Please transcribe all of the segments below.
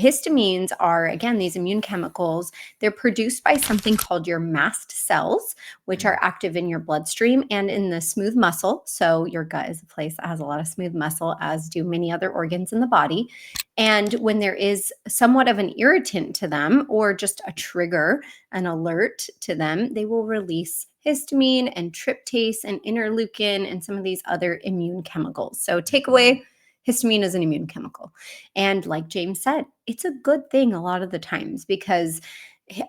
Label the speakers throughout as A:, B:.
A: Histamines are, again, these immune chemicals. They're produced by something called your mast cells, which are active in your bloodstream and in the smooth muscle. So your gut is a place that has a lot of smooth muscle, as do many other organs in the body. And when there is somewhat of an irritant to them or just a trigger, an alert to them, they will release histamine and tryptase and interleukin and some of these other immune chemicals. So takeaway, histamine is an immune chemical. And like James said, it's a good thing a lot of the times because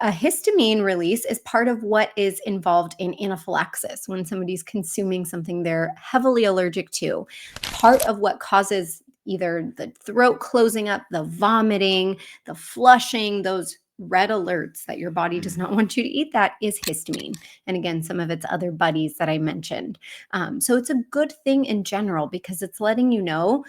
A: a histamine release is part of what is involved in anaphylaxis when somebody's consuming something they're heavily allergic to. Part of what causes either the throat closing up, the vomiting, the flushing, those red alerts that your body does not want you to eat, that is histamine. And again, some of its other buddies that I mentioned. So it's a good thing in general because it's letting you know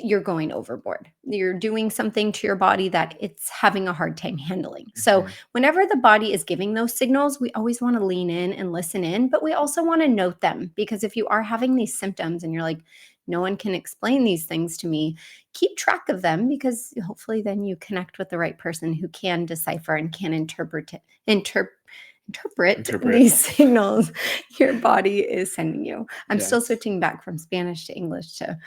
A: you're going overboard. You're doing something to your body that it's having a hard time handling. So whenever the body is giving those signals, we always want to lean in and listen in, but we also want to note them because if you are having these symptoms and you're like, no one can explain these things to me, keep track of them because hopefully then you connect with the right person who can decipher and can interpret these signals your body is sending you. I'm still switching back from Spanish to English to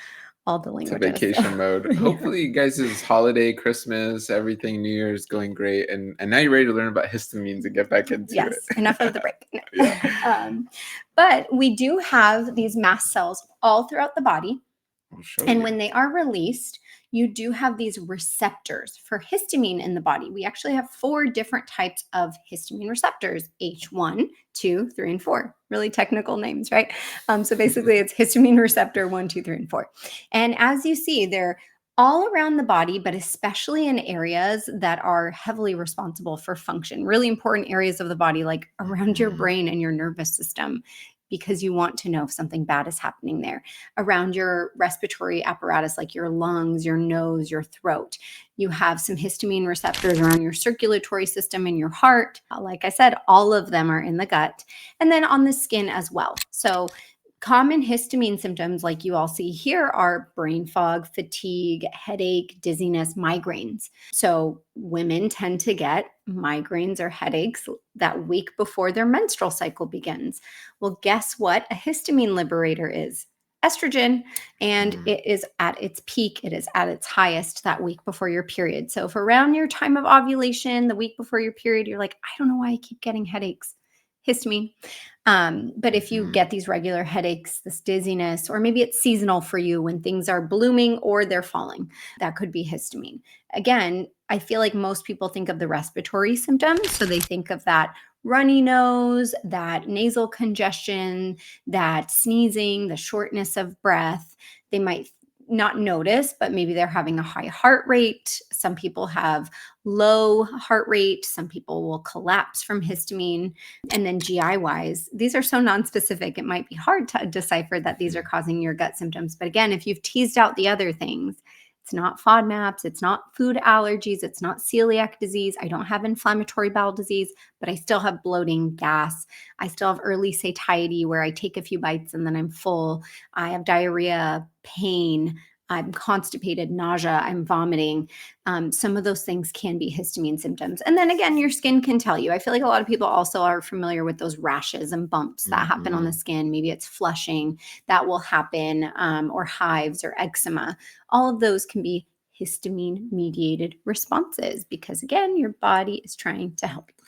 A: all the languages.
B: To vacation mode. Hopefully you guys' holiday, Christmas, everything, New Year is going great. And now you're ready to learn about histamines and get back into it.
A: Yes, enough of the break. But we do have these mast cells all throughout the body. And when they are released, you do have these receptors for histamine in the body. We actually have 4 different types of histamine receptors, H1, 2, 3, and 4. Really technical names, right? So basically it's histamine receptor 1, 2, 3, and 4. And as you see, they're all around the body, but especially in areas that are heavily responsible for function, really important areas of the body, like around your brain and your nervous system, because you want to know if something bad is happening there. Around your respiratory apparatus, like your lungs, your nose, your throat. You have some histamine receptors around your circulatory system and your heart. Like I said, all of them are in the gut. And then on the skin as well. So common histamine symptoms like you all see here are brain fog, fatigue, headache, dizziness, migraines. So women tend to get migraines or headaches that week before their menstrual cycle begins. Well, guess what a histamine liberator is? Estrogen, and it is at its peak, it is at its highest that week before your period. So if around your time of ovulation, the week before your period, you're like, I don't know why I keep getting headaches, histamine. But if you get these regular headaches, this dizziness, or maybe it's seasonal for you when things are blooming or they're falling, that could be histamine. Again, I feel like most people think of the respiratory symptoms. So they think of that runny nose, that nasal congestion, that sneezing, the shortness of breath. They might not notice, but maybe they're having a high heart rate. Some people have low heart rate. Some people will collapse from histamine. And then GI wise, these are so nonspecific, it might be hard to decipher that these are causing your gut symptoms. But again, if you've teased out the other things, it's not FODMAPs, it's not food allergies, it's not celiac disease. I don't have inflammatory bowel disease, but I still have bloating, gas. I still have early satiety where I take a few bites and then I'm full. I have diarrhea, pain, I'm constipated, nausea, I'm vomiting. Some of those things can be histamine symptoms. And then again, your skin can tell you. I feel like a lot of people also are familiar with those rashes and bumps that happen on the skin. Maybe it's flushing that will happen, or hives or eczema. All of those can be histamine mediated responses because again, your body is trying to help you.